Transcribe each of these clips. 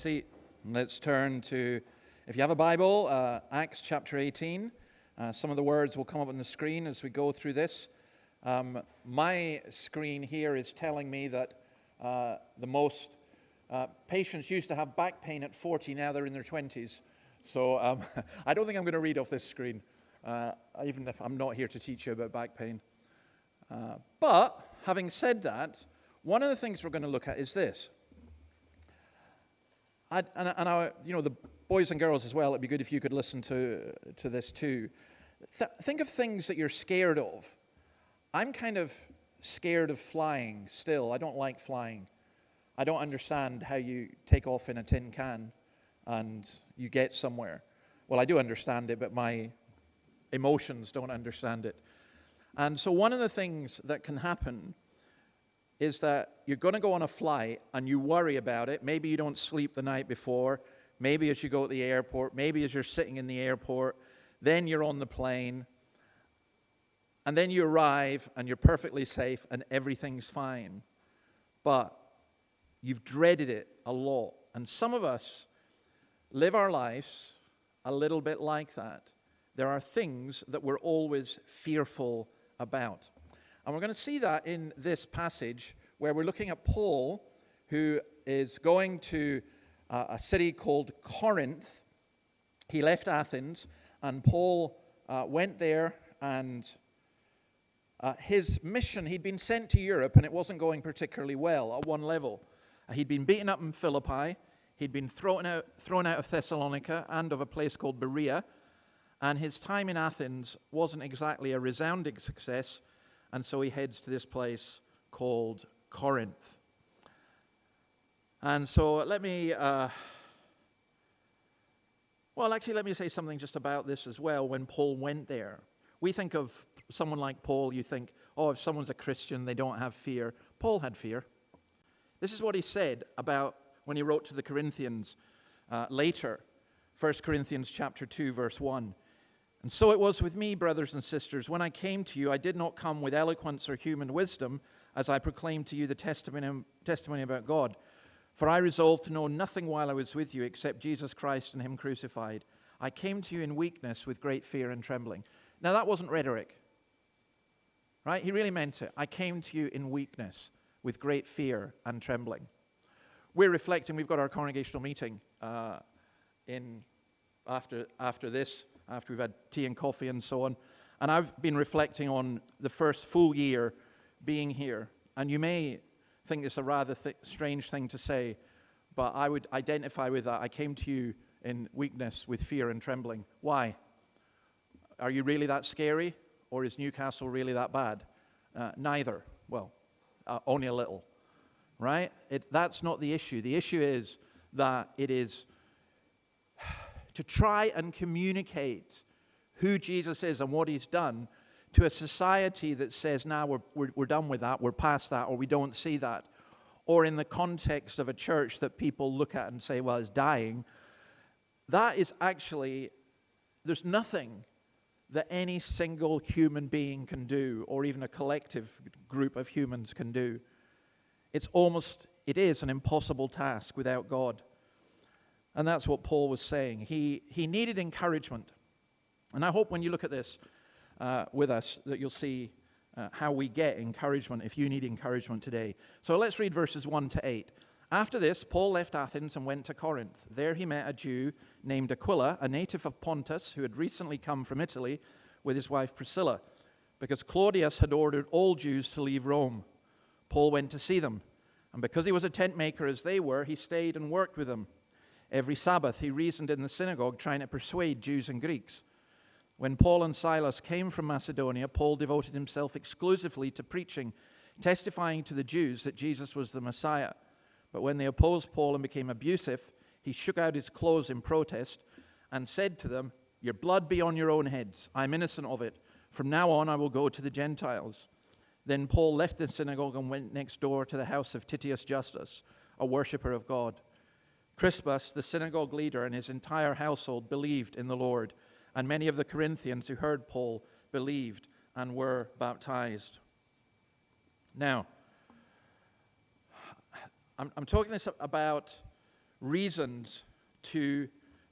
seat. Let's turn to, if you have a Bible, Acts chapter 18. Some of the words will come up on the screen as we go through this. My screen here is telling me that the most patients used to have back pain at 40, now they're in their 20s. So I don't think I'm going to read off this screen, even if I'm not here to teach you about back pain. But having said that, one of the things we're going to look at is this. The boys and girls as well, it'd be good if you could listen to this too. Think of things that you're scared of. I'm kind of scared of flying still. I don't like flying. I don't understand how you take off in a tin can and you get somewhere. Well, I do understand it, but my emotions don't understand it. And so one of the things that can happen is that you're going to go on a flight and you worry about it. Maybe you don't sleep the night before. Maybe as you go to the airport. Maybe as you're sitting in the airport. Then you're on the plane. And then you arrive and you're perfectly safe and everything's fine. But you've dreaded it a lot. And some of us live our lives a little bit like that. There are things that we're always fearful about. And we're going to see that in this passage where we're looking at Paul, who is going to a city called Corinth. He left Athens, and Paul went there, and his mission, he'd been sent to Europe, and it wasn't going particularly well at one level. He'd been beaten up in Philippi. He'd been thrown out of Thessalonica and of a place called Berea. And his time in Athens wasn't exactly a resounding success. And so he heads to this place called Corinth. And so let me say something just about this as well. When Paul went there, we think of someone like Paul, you think, oh, if someone's a Christian, they don't have fear. Paul had fear. This is what he said about when he wrote to the Corinthians later, 1 Corinthians chapter 2, verse 1. And so it was with me, brothers and sisters. When I came to you, I did not come with eloquence or human wisdom, as I proclaimed to you the testimony about God. For I resolved to know nothing while I was with you except Jesus Christ and him crucified. I came to you in weakness with great fear and trembling. Now that wasn't rhetoric, right? He really meant it. I came to you in weakness with great fear and trembling. We're reflecting. We've got our congregational meeting after this. After we've had tea and coffee and so on. And I've been reflecting on the first full year being here. And you may think it's a rather strange thing to say, but I would identify with that. I came to you in weakness with fear and trembling. Why? Are you really that scary? Or is Newcastle really that bad? Neither. Well, only a little. Right? That's not the issue. The issue is that it is to try and communicate who Jesus is and what he's done to a society that says, now we're done with that, we're past that, or we don't see that. Or in the context of a church that people look at and say, well, it's dying. That is actually, there's nothing that any single human being can do, or even a collective group of humans can do. It is an impossible task without God. And that's what Paul was saying. He needed encouragement. And I hope when you look at this with us that you'll see how we get encouragement if you need encouragement today. So let's read verses 1 to 8. After this, Paul left Athens and went to Corinth. There he met a Jew named Aquila, a native of Pontus, who had recently come from Italy with his wife Priscilla, because Claudius had ordered all Jews to leave Rome. Paul went to see them. And because he was a tent maker as they were, he stayed and worked with them. Every Sabbath he reasoned in the synagogue, trying to persuade Jews and Greeks. When Paul and Silas came from Macedonia, Paul devoted himself exclusively to preaching, testifying to the Jews that Jesus was the Messiah. But when they opposed Paul and became abusive, he shook out his clothes in protest and said to them, "Your blood be on your own heads. I'm innocent of it. From now on I will go to the Gentiles." Then Paul left the synagogue and went next door to the house of Titius Justus, a worshipper of God. Crispus, the synagogue leader, and his entire household believed in the Lord, and many of the Corinthians who heard Paul believed and were baptized. Now, I'm talking this about reasons to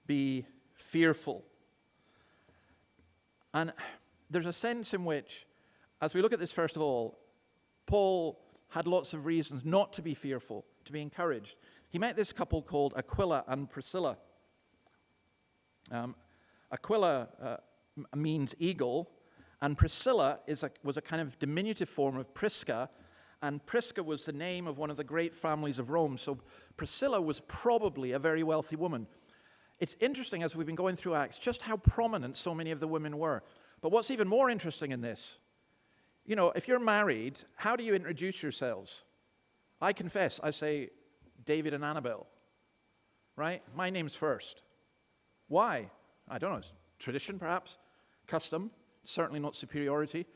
be fearful. And there's a sense in which, as we look at this first of all, Paul had lots of reasons not to be fearful, to be encouraged. He met this couple called Aquila and Priscilla. Aquila means eagle, and Priscilla was a kind of diminutive form of Prisca, and Prisca was the name of one of the great families of Rome. So Priscilla was probably a very wealthy woman. It's interesting, as we've been going through Acts, just how prominent so many of the women were. But what's even more interesting in this, if you're married, how do you introduce yourselves? I confess, I say David and Annabelle, right? My name's first. Why? I don't know. It's tradition, perhaps. Custom. Certainly not superiority,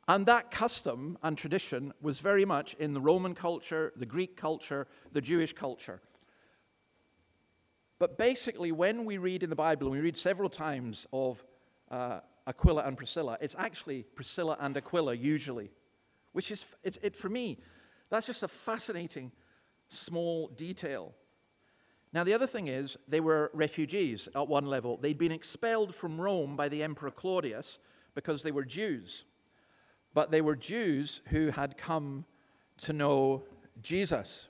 And that custom and tradition was very much in the Roman culture, the Greek culture, the Jewish culture. But basically, when we read in the Bible, and we read several times of Aquila and Priscilla, it's actually Priscilla and Aquila usually, which is, for me, that's just a fascinating small detail. Now, the other thing is, they were refugees at one level. They'd been expelled from Rome by the Emperor Claudius because they were Jews. But they were Jews who had come to know Jesus.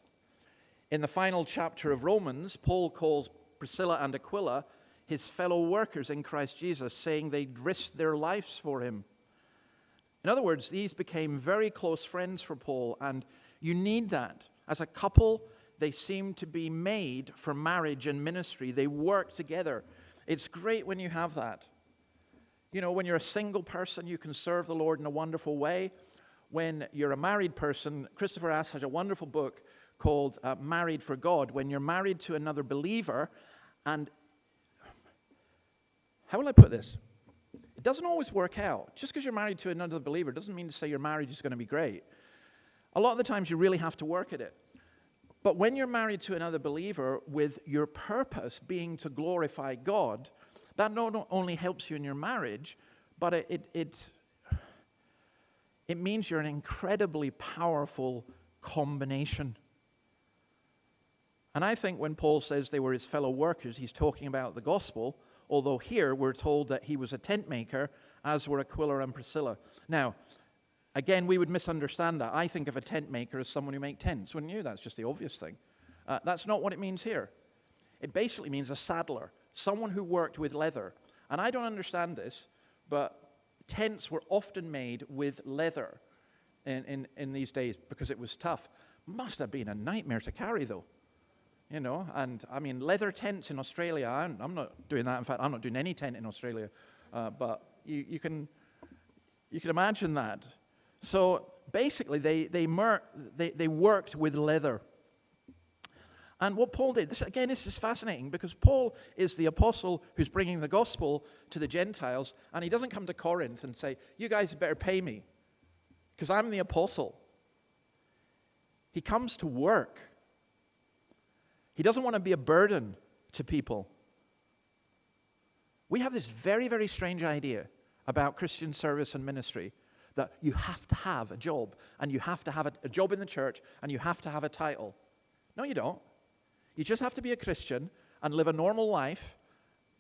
In the final chapter of Romans, Paul calls Priscilla and Aquila his fellow workers in Christ Jesus, saying they'd risked their lives for him. In other words, these became very close friends for Paul, and you need that. As a couple, they seem to be made for marriage and ministry. They work together. It's great when you have that. When you're a single person, you can serve the Lord in a wonderful way. When you're a married person, Christopher Ash has a wonderful book called Married for God. When you're married to another believer, and how will I put this? It doesn't always work out. Just because you're married to another believer doesn't mean to say your marriage is going to be great. A lot of the times you really have to work at it. But when you're married to another believer with your purpose being to glorify God, that not only helps you in your marriage, but it means you're an incredibly powerful combination. And I think when Paul says they were his fellow workers, he's talking about the gospel, although here we're told that he was a tent maker, as were Aquila and Priscilla. Now, again, we would misunderstand that. I think of a tent maker as someone who makes tents, wouldn't you? That's just the obvious thing. That's not what it means here. It basically means a saddler, someone who worked with leather. And I don't understand this, but tents were often made with leather in these days because it was tough. Must have been a nightmare to carry, though. And I mean, leather tents in Australia, I'm not doing that. In fact, I'm not doing any tent in Australia. But you can imagine that. So basically, they worked with leather. And what Paul did, this is fascinating, because Paul is the apostle who's bringing the gospel to the Gentiles, and he doesn't come to Corinth and say, you guys better pay me, because I'm the apostle. He comes to work. He doesn't want to be a burden to people. We have this very, very strange idea about Christian service and ministry, that you have to have a job, and you have to have a job in the church, and you have to have a title. No, you don't. You just have to be a Christian and live a normal life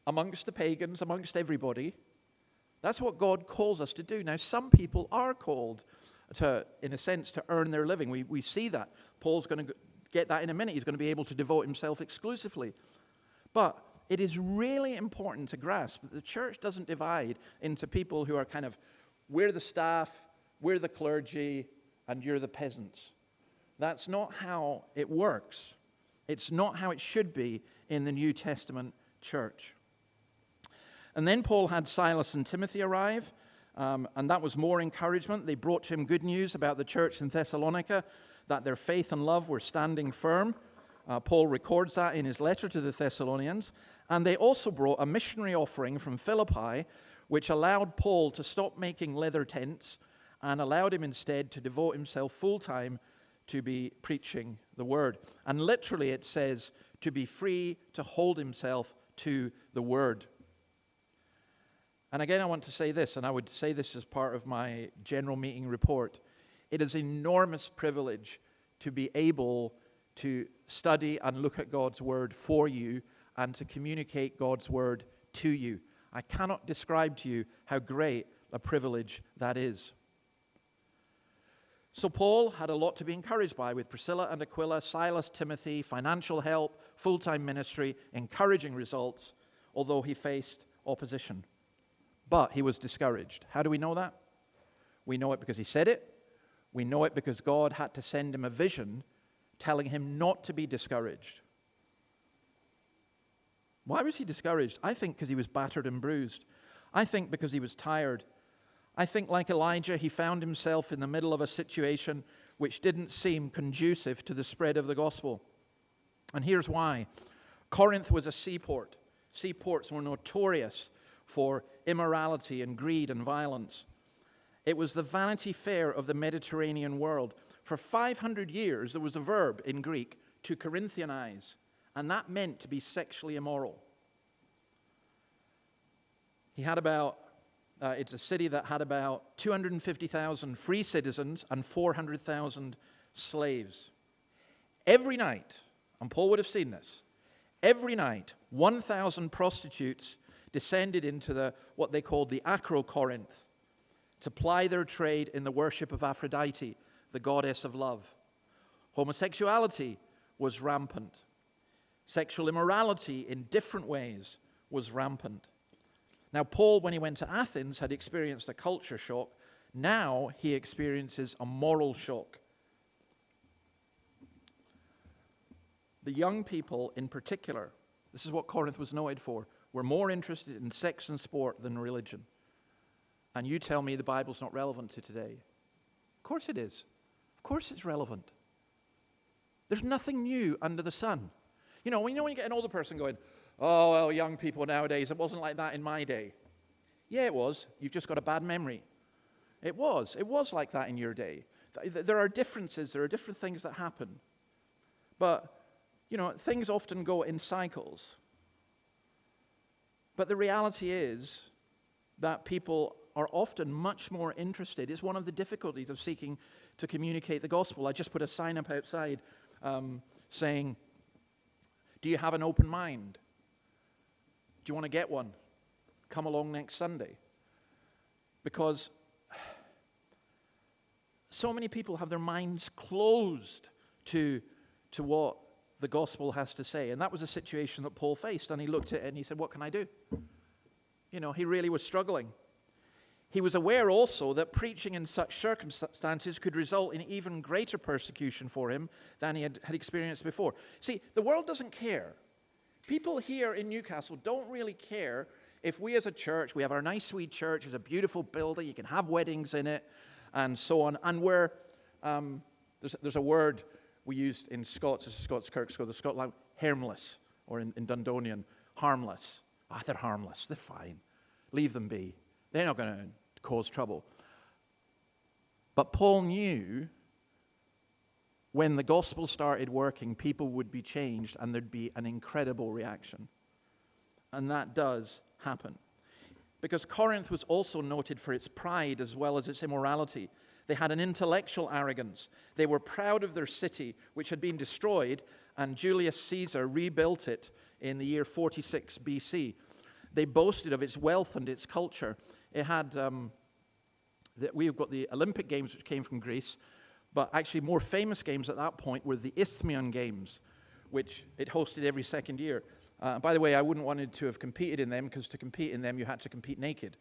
amongst the pagans, amongst everybody. That's what God calls us to do. Now, some people are called to, in a sense, to earn their living. We see that. Paul's going to get that in a minute. He's going to be able to devote himself exclusively. But it is really important to grasp that the church doesn't divide into people who are kind of, we're the staff, we're the clergy, and you're the peasants. That's not how it works. It's not how it should be in the New Testament church. And then Paul had Silas and Timothy arrive, and that was more encouragement. They brought to him good news about the church in Thessalonica, that their faith and love were standing firm. Paul records that in his letter to the Thessalonians. And they also brought a missionary offering from Philippi, which allowed Paul to stop making leather tents and allowed him instead to devote himself full-time to be preaching the word. And literally it says to be free to hold himself to the word. And again, I want to say this, and I would say this as part of my general meeting report. It is an enormous privilege to be able to study and look at God's word for you and to communicate God's word to you. I cannot describe to you how great a privilege that is. So Paul had a lot to be encouraged by with Priscilla and Aquila, Silas, Timothy, financial help, full-time ministry, encouraging results, although he faced opposition. But he was discouraged. How do we know that? We know it because he said it. We know it because God had to send him a vision telling him not to be discouraged. Why was he discouraged? I think because he was battered and bruised. I think because he was tired. I think, like Elijah, he found himself in the middle of a situation which didn't seem conducive to the spread of the gospel. And here's why. Corinth was a seaport. Seaports were notorious for immorality and greed and violence. It was the Vanity Fair of the Mediterranean world. For 500 years, there was a verb in Greek, to Corinthianize, and that meant to be sexually immoral. It's a city that had about 250,000 free citizens and 400,000 slaves. Every night, and Paul would have seen this, every night, 1,000 prostitutes descended into what they called the Acro-Corinth to ply their trade in the worship of Aphrodite, the goddess of love. Homosexuality was rampant. Sexual immorality in different ways was rampant. Now, Paul, when he went to Athens, had experienced a culture shock. Now he experiences a moral shock. The young people in particular, this is what Corinth was noted for, were more interested in sex and sport than religion. And you tell me the Bible's not relevant to today. Of course it is. Of course it's relevant. There's nothing new under the sun. When you get an older person going, oh, well, young people nowadays, it wasn't like that in my day. Yeah, it was. You've just got a bad memory. It was. It was like that in your day. There are differences. There are different things that happen. But, things often go in cycles. But the reality is that people are often much more interested. It's one of the difficulties of seeking to communicate the gospel. I just put a sign up outside saying, do you have an open mind? Do you want to get one? Come along next Sunday. Because so many people have their minds closed to what the gospel has to say. And that was a situation that Paul faced. And he looked at it and he said, what can I do? He really was struggling. He was aware also that preaching in such circumstances could result in even greater persecution for him than he had experienced before. See, the world doesn't care. People here in Newcastle don't really care if we as a church, we have our nice sweet church, it's a beautiful building, you can have weddings in it, and so on. And we're, there's a word we used in Scots, it's a Scots Kirk School, the Scotland, harmless, or in Dundonian, harmless. They're harmless, they're fine. Leave them be. They're not going to cause trouble. But Paul knew when the gospel started working, people would be changed and there'd be an incredible reaction. And that does happen. Because Corinth was also noted for its pride as well as its immorality. They had an intellectual arrogance. They were proud of their city, which had been destroyed, and Julius Caesar rebuilt it in the year 46 BC. They boasted of its wealth and its culture. It had, we've got the Olympic Games, which came from Greece, but actually more famous games at that point were the Isthmian Games, which it hosted every second year. By the way, I wouldn't wanted to have competed in them, because to compete in them, you had to compete naked,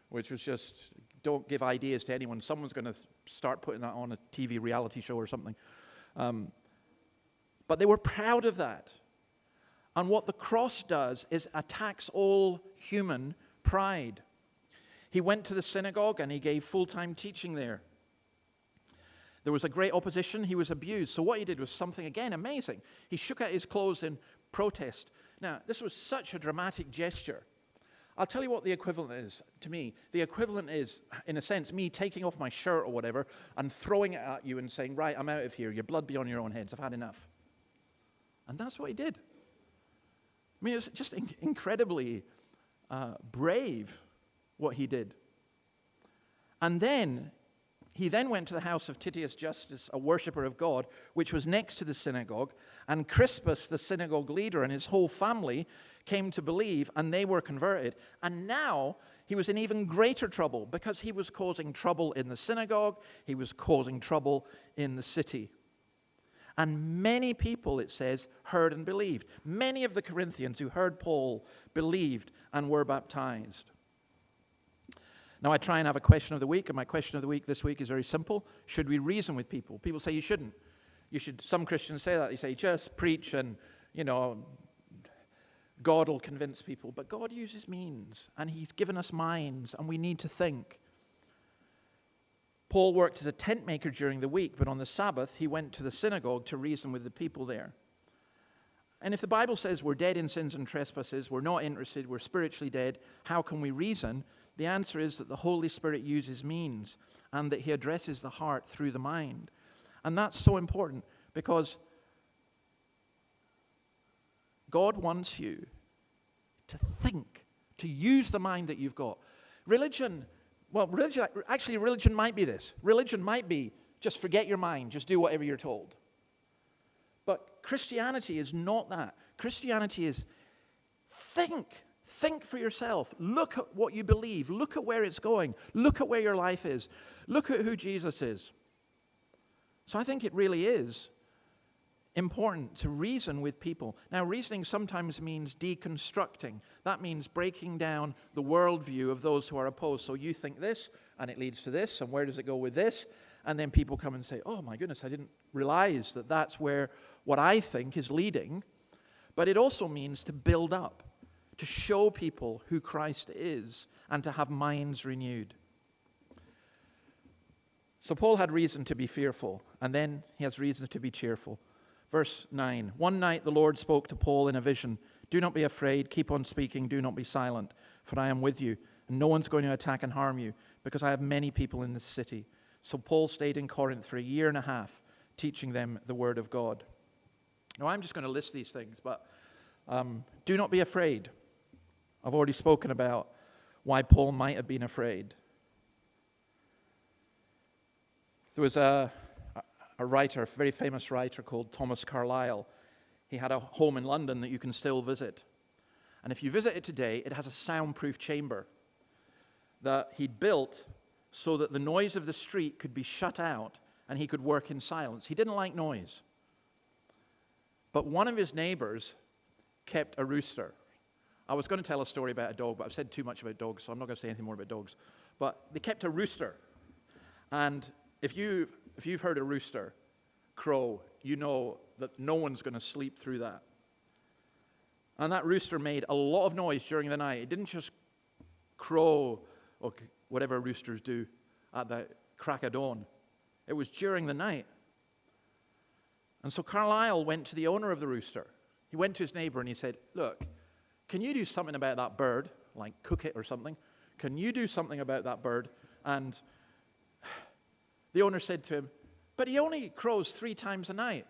which was just, don't give ideas to anyone. Someone's going to start putting that on a TV reality show or something. But they were proud of that. And what the cross does is attacks all human pride. He went to the synagogue and he gave full-time teaching there. There was a great opposition. He was abused. So what he did was something, again, amazing. He shook out his clothes in protest. Now, this was such a dramatic gesture. I'll tell you what the equivalent is to me. The equivalent is, in a sense, me taking off my shirt or whatever and throwing it at you and saying, right, I'm out of here. Your blood be on your own heads. I've had enough. And that's what he did. I mean, it was just incredibly brave what he did. And then He then went to the house of Titius Justus, a worshipper of God, which was next to the synagogue, and Crispus, the synagogue leader, and his whole family came to believe, and they were converted. And now he was in even greater trouble because he was causing trouble in the synagogue, he was causing trouble in the city. And many people, it says, heard and believed. Many of the Corinthians who heard Paul believed and were baptized. Now, I try and have a question of the week, and my question of the week this week is very simple. Should we reason with people? People say you shouldn't. Some Christians say that. They say, just preach and, God will convince people. But God uses means, and he's given us minds, and we need to think. Paul worked as a tent maker during the week, but on the Sabbath, he went to the synagogue to reason with the people there. And if the Bible says we're dead in sins and trespasses, we're not interested, we're spiritually dead, how can we reason? The answer is that the Holy Spirit uses means and that he addresses the heart through the mind. And that's so important because God wants you to think, to use the mind that you've got. Religion might be this. Religion might be just forget your mind, just do whatever you're told. But Christianity is not that. Christianity is think. Think for yourself. Look at what you believe. Look at where it's going. Look at where your life is. Look at who Jesus is. So I think it really is important to reason with people. Now, reasoning sometimes means deconstructing. That means breaking down the worldview of those who are opposed. So you think this, and it leads to this, and where does it go with this? And then people come and say, oh my goodness, I didn't realize that that's where what I think is leading. But it also means to build up, to show people who Christ is, and to have minds renewed. So Paul had reason to be fearful, and then he has reason to be cheerful. Verse 9, one night the Lord spoke to Paul in a vision. Do not be afraid, keep on speaking, do not be silent, for I am with you, and no one's going to attack and harm you, because I have many people in this city. So Paul stayed in Corinth for 1.5 years, teaching them the word of God. Now I'm just going to list these things, but do not be afraid. I've already spoken about why Paul might have been afraid. There was a writer, a very famous writer called Thomas Carlyle. He had a home in London that you can still visit. And if you visit it today, it has a soundproof chamber that he'd built so that the noise of the street could be shut out and he could work in silence. He didn't like noise. But one of his neighbors kept a rooster. I was going to tell a story about a dog, but I've said too much about dogs, so I'm not going to say anything more about dogs. But they kept a rooster. And if you've heard a rooster crow, you know that no one's going to sleep through that. And that rooster made a lot of noise during the night. It didn't just crow or whatever roosters do at the crack of dawn. It was during the night. And so Carlyle went to the owner of the rooster. He went to his neighbor and he said, look, can you do something about that bird, like cook it or something? Can you do something about that bird? And the owner said to him, but he only crows 3 times a night.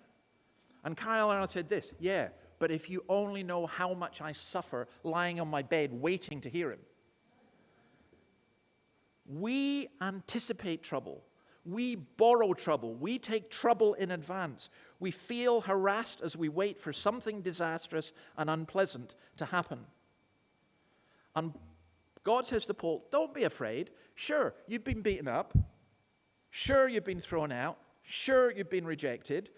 And Carlyle said this, yeah, but if you only know how much I suffer lying on my bed waiting to hear him. We anticipate trouble. We borrow trouble. We take trouble in advance. We feel harassed as we wait for something disastrous and unpleasant to happen. And God says to Paul, don't be afraid. Sure, you've been beaten up. Sure, you've been thrown out. Sure, you've been rejected.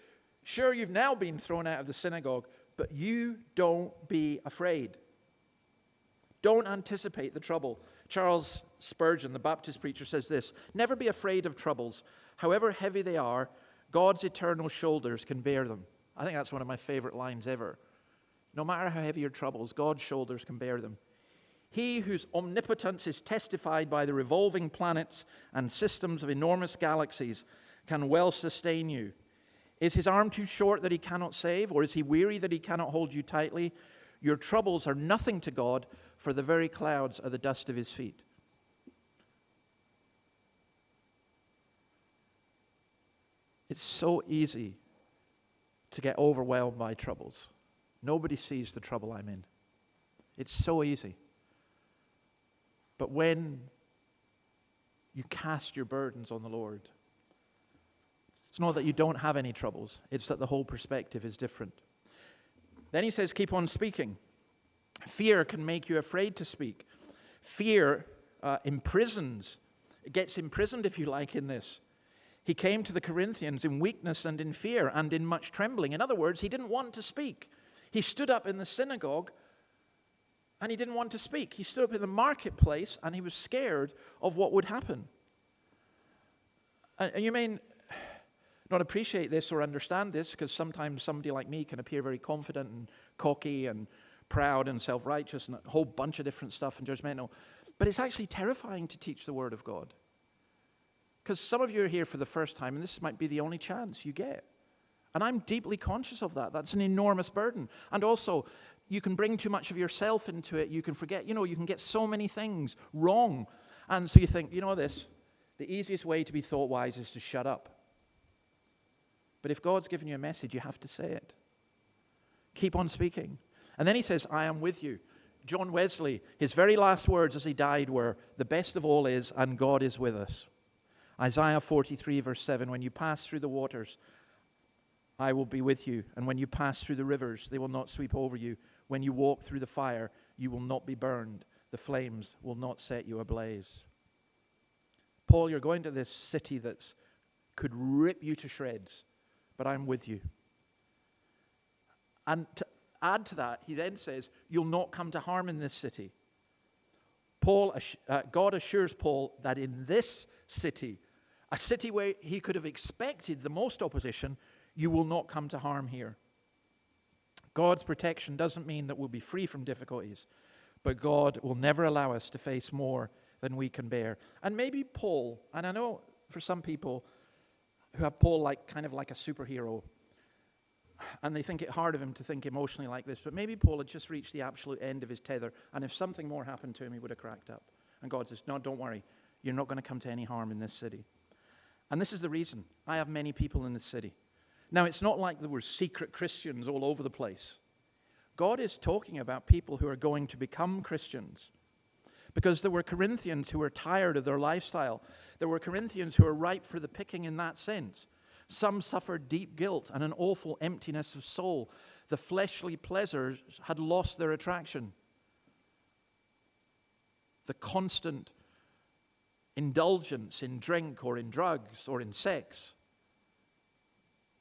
Sure, you've now been thrown out of the synagogue. But you don't be afraid. Don't anticipate the trouble. Charles Spurgeon, the Baptist preacher, says this, never be afraid of troubles. However heavy they are, God's eternal shoulders can bear them. I think that's one of my favorite lines ever. No matter how heavy your troubles, God's shoulders can bear them. He whose omnipotence is testified by the revolving planets and systems of enormous galaxies can well sustain you. Is his arm too short that he cannot save, or is he weary that he cannot hold you tightly? Your troubles are nothing to God, for the very clouds are the dust of his feet. It's so easy to get overwhelmed by troubles. Nobody sees the trouble I'm in. It's so easy. But when you cast your burdens on the Lord, It's not that you don't have any troubles. It's that the whole perspective is different. Then he says, keep on speaking. Fear can make you afraid to speak. Fear imprisons. It gets imprisoned, if you like, in this. He came to the Corinthians in weakness and in fear and in much trembling. In other words, he didn't want to speak. He stood up in the synagogue and he didn't want to speak. He stood up in the marketplace and he was scared of what would happen. And you may not appreciate this or understand this, because sometimes somebody like me can appear very confident and cocky and proud and self-righteous and a whole bunch of different stuff and judgmental. But it's actually terrifying to teach the Word of God. Because some of you are here for the first time, and this might be the only chance you get. And I'm deeply conscious of that. That's an enormous burden. And also, you can bring too much of yourself into it. You can forget, you can get so many things wrong. And so you think, the easiest way to be thought wise is to shut up. But if God's given you a message, you have to say it. Keep on speaking. And then he says, I am with you. John Wesley, his very last words as he died were, the best of all is, and God is with us. Isaiah 43 verse 7, when you pass through the waters, I will be with you. And when you pass through the rivers, they will not sweep over you. When you walk through the fire, you will not be burned. The flames will not set you ablaze. Paul, you're going to this city that could rip you to shreds, but I'm with you. And to add to that, he then says, you'll not come to harm in this city. God assures Paul that in this city, a city where he could have expected the most opposition, you will not come to harm here. God's protection doesn't mean that we'll be free from difficulties, but God will never allow us to face more than we can bear. And maybe Paul, and I know for some people who have Paul kind of like a superhero, and they think it hard of him to think emotionally like this, but maybe Paul had just reached the absolute end of his tether, and if something more happened to him, he would have cracked up. And God says, no, don't worry. You're not going to come to any harm in this city. And this is the reason. I have many people in this city. Now, it's not like there were secret Christians all over the place. God is talking about people who are going to become Christians. Because there were Corinthians who were tired of their lifestyle. There were Corinthians who were ripe for the picking in that sense. Some suffered deep guilt and an awful emptiness of soul. The fleshly pleasures had lost their attraction. The constant indulgence in drink or in drugs or in sex,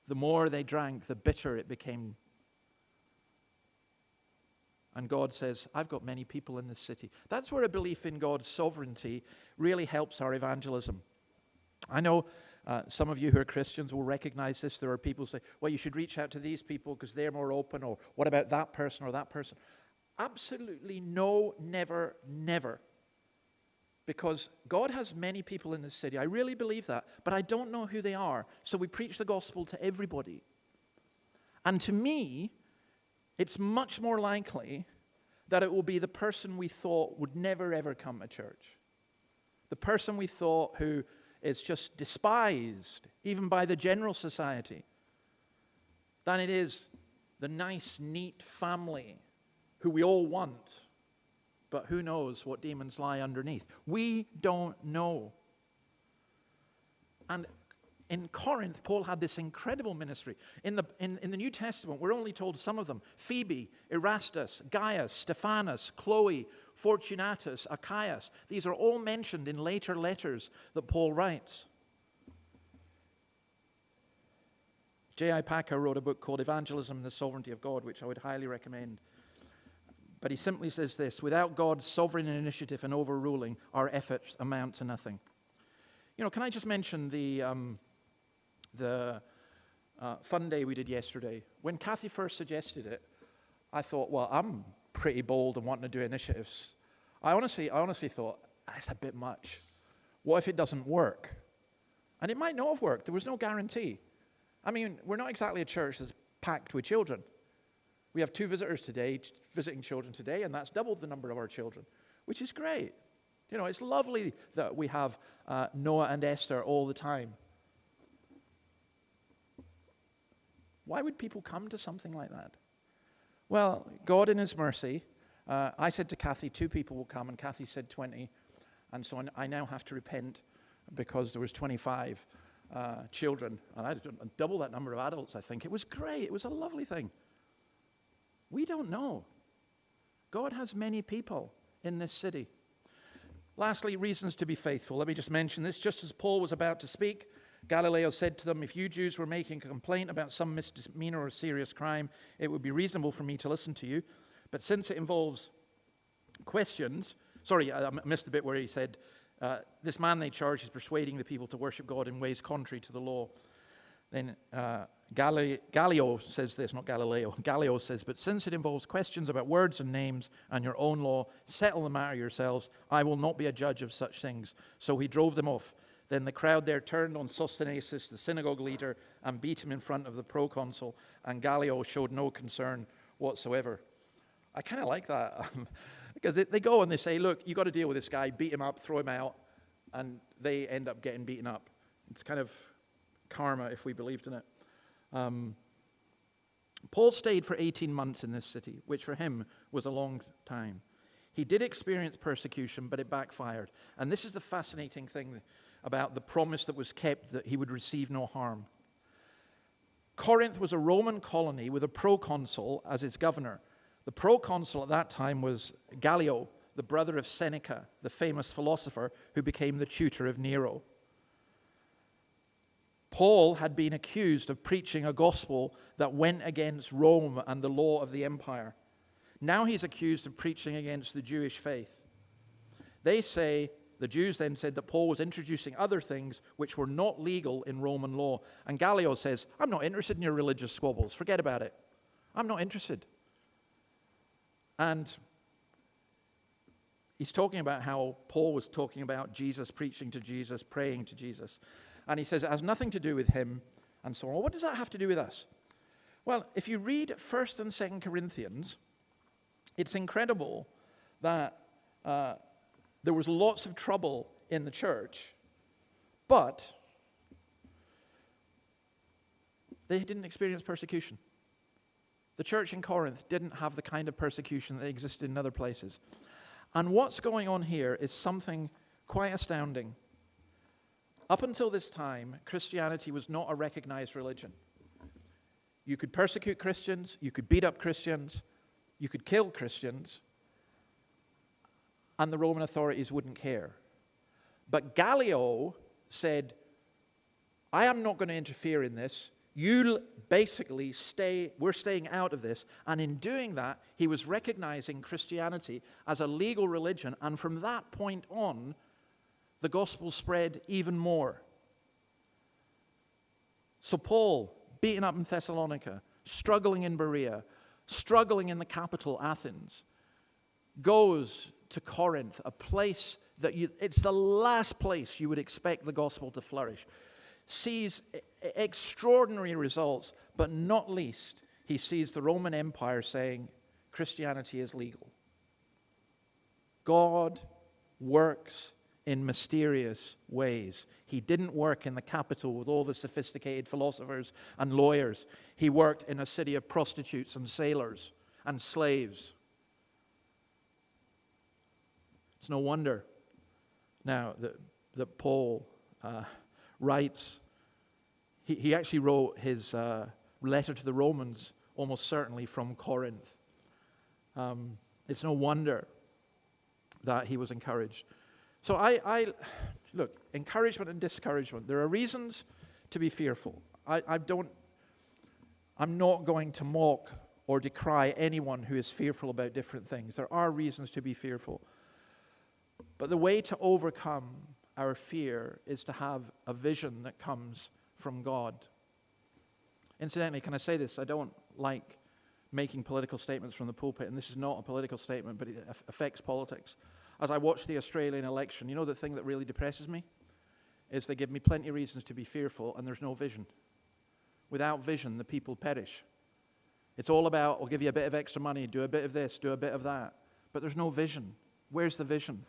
the more they drank, the bitter it became. And God says, I've got many people in this city. That's where a belief in God's sovereignty really helps our evangelism. I know some of you who are Christians will recognize this. There are people who say, well, you should reach out to these people because they're more open, or what about that person or that person? Absolutely no, never, never. Because God has many people in this city. I really believe that, but I don't know who they are. So we preach the gospel to everybody. And to me, it's much more likely that it will be the person we thought would never ever come to church. The person we thought who is just despised, even by the general society, than it is the nice, neat family who we all want. But who knows what demons lie underneath? We don't know. And in Corinth, Paul had this incredible ministry. In the New Testament, we're only told some of them. Phoebe, Erastus, Gaius, Stephanas, Chloe, Fortunatus, Achaeus. These are all mentioned in later letters that Paul writes. J.I. Packer wrote a book called Evangelism and the Sovereignty of God, which I would highly recommend. But he simply says this: without God's sovereign initiative and overruling, our efforts amount to nothing. Can I just mention the fun day we did yesterday? When Kathy first suggested it, I thought, well, I'm pretty bold and wanting to do initiatives. I honestly thought, that's a bit much. What if it doesn't work? And it might not have worked. There was no guarantee. I mean, we're not exactly a church that's packed with children. We have 2 visitors today, visiting children today, and that's doubled the number of our children, which is great. It's lovely that we have Noah and Esther all the time. Why would people come to something like that? Well, God in his mercy, I said to Kathy, 2 people will come, and Kathy said 20. And so I now have to repent because there was 25. children, and I had double that number of adults, I think. It was great. It was a lovely thing. We don't know. God has many people in this city. Lastly, reasons to be faithful. Let me just mention this. Just as Paul was about to speak, Galileo said to them, if you Jews were making a complaint about some misdemeanor or serious crime, it would be reasonable for me to listen to you. But since it involves questions, I missed the bit where he said, this man they charge is persuading the people to worship God in ways contrary to the law. Then Galileo says this, not Galileo. Galileo says, but since it involves questions about words and names and your own law, settle the matter yourselves. I will not be a judge of such things. So he drove them off. Then the crowd there turned on Sosthenes, the synagogue leader, and beat him in front of the proconsul, and Galileo showed no concern whatsoever. I kind of like that, because they go and they say, look, you got to deal with this guy, beat him up, throw him out, and they end up getting beaten up. It's kind of karma if we believed in it. Paul stayed for 18 months in this city, which for him was a long time. He did experience persecution, but it backfired. And this is the fascinating thing about the promise that was kept, that he would receive no harm. Corinth was a Roman colony with a proconsul as its governor. The proconsul at that time was Gallio, the brother of Seneca, the famous philosopher who became the tutor of Nero. Paul had been accused of preaching a gospel that went against Rome and the law of the empire. Now he's accused of preaching against the Jewish faith. The Jews then said that Paul was introducing other things which were not legal in Roman law. And Gallio says, I'm not interested in your religious squabbles. Forget about it. I'm not interested. And he's talking about how Paul was talking about Jesus, preaching to Jesus, praying to Jesus. And he says it has nothing to do with him and so on. What does that have to do with us? Well, if you read 1st and 2nd Corinthians, it's incredible that there was lots of trouble in the church, but they didn't experience persecution. The church in Corinth didn't have the kind of persecution that existed in other places. And what's going on here is something quite astounding. Up until this time, Christianity was not a recognized religion. You could persecute Christians, you could beat up Christians, you could kill Christians, and the Roman authorities wouldn't care. But Gallio said, I am not going to interfere in this. You basically we're staying out of this. And in doing that, he was recognizing Christianity as a legal religion. And from that point on, the gospel spread even more. So Paul, beaten up in Thessalonica, struggling in Berea, struggling in the capital, Athens, goes to Corinth, a place that it's the last place you would expect the gospel to flourish. Sees extraordinary results, but not least, he sees the Roman Empire saying Christianity is legal. God works in mysterious ways. He didn't work in the capital with all the sophisticated philosophers and lawyers. He worked in a city of prostitutes and sailors and slaves. It's no wonder now that Paul writes, he actually wrote his letter to the Romans almost certainly from Corinth. It's no wonder that he was encouraged. So I look, encouragement and discouragement. There are reasons to be fearful. I'm not going to mock or decry anyone who is fearful about different things. There are reasons to be fearful. But the way to overcome our fear is to have a vision that comes from God. Incidentally, can I say this? I don't like making political statements from the pulpit, and this is not a political statement, but it affects politics. As I watch the Australian election, you know the thing that really depresses me? Is they give me plenty of reasons to be fearful, and there's no vision. Without vision, the people perish. It's all about, I'll give you a bit of extra money, do a bit of this, do a bit of that. But there's no vision. Where's the vision?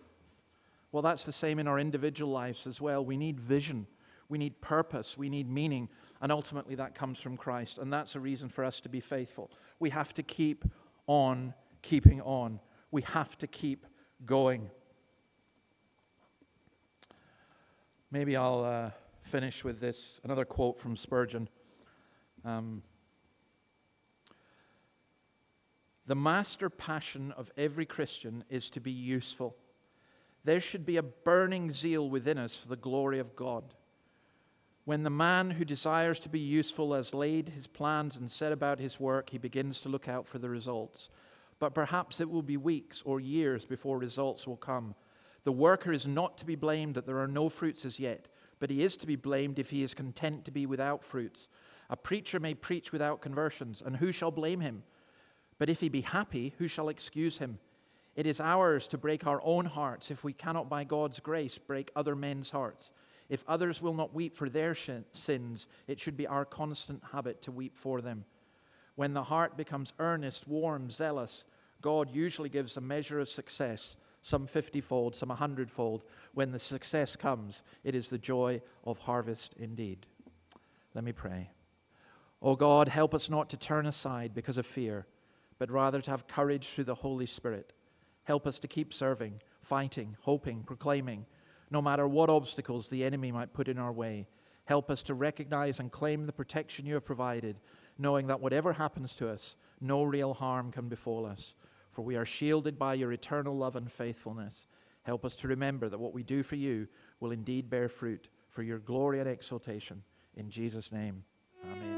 Well, that's the same in our individual lives as well. We need vision. We need purpose. We need meaning. And ultimately that comes from Christ. And that's a reason for us to be faithful. We have to keep on keeping on. We have to keep going. Maybe I'll finish with this, another quote from Spurgeon. The master passion of every Christian is to be useful. There should be a burning zeal within us for the glory of God. When the man who desires to be useful has laid his plans and set about his work, he begins to look out for the results. But perhaps it will be weeks or years before results will come. The worker is not to be blamed that there are no fruits as yet, but he is to be blamed if he is content to be without fruits. A preacher may preach without conversions, and who shall blame him? But if he be happy, who shall excuse him? It is ours to break our own hearts if we cannot by God's grace break other men's hearts. If others will not weep for their sins, it should be our constant habit to weep for them. When the heart becomes earnest, warm, zealous, God usually gives a measure of success, some 50-fold, some 100-fold. When the success comes, it is the joy of harvest indeed. Let me pray. O God, help us not to turn aside because of fear, but rather to have courage through the Holy Spirit. Help us to keep serving, fighting, hoping, proclaiming, no matter what obstacles the enemy might put in our way. Help us to recognize and claim the protection you have provided, knowing that whatever happens to us, no real harm can befall us, for we are shielded by your eternal love and faithfulness. Help us to remember that what we do for you will indeed bear fruit for your glory and exaltation. In Jesus' name, amen.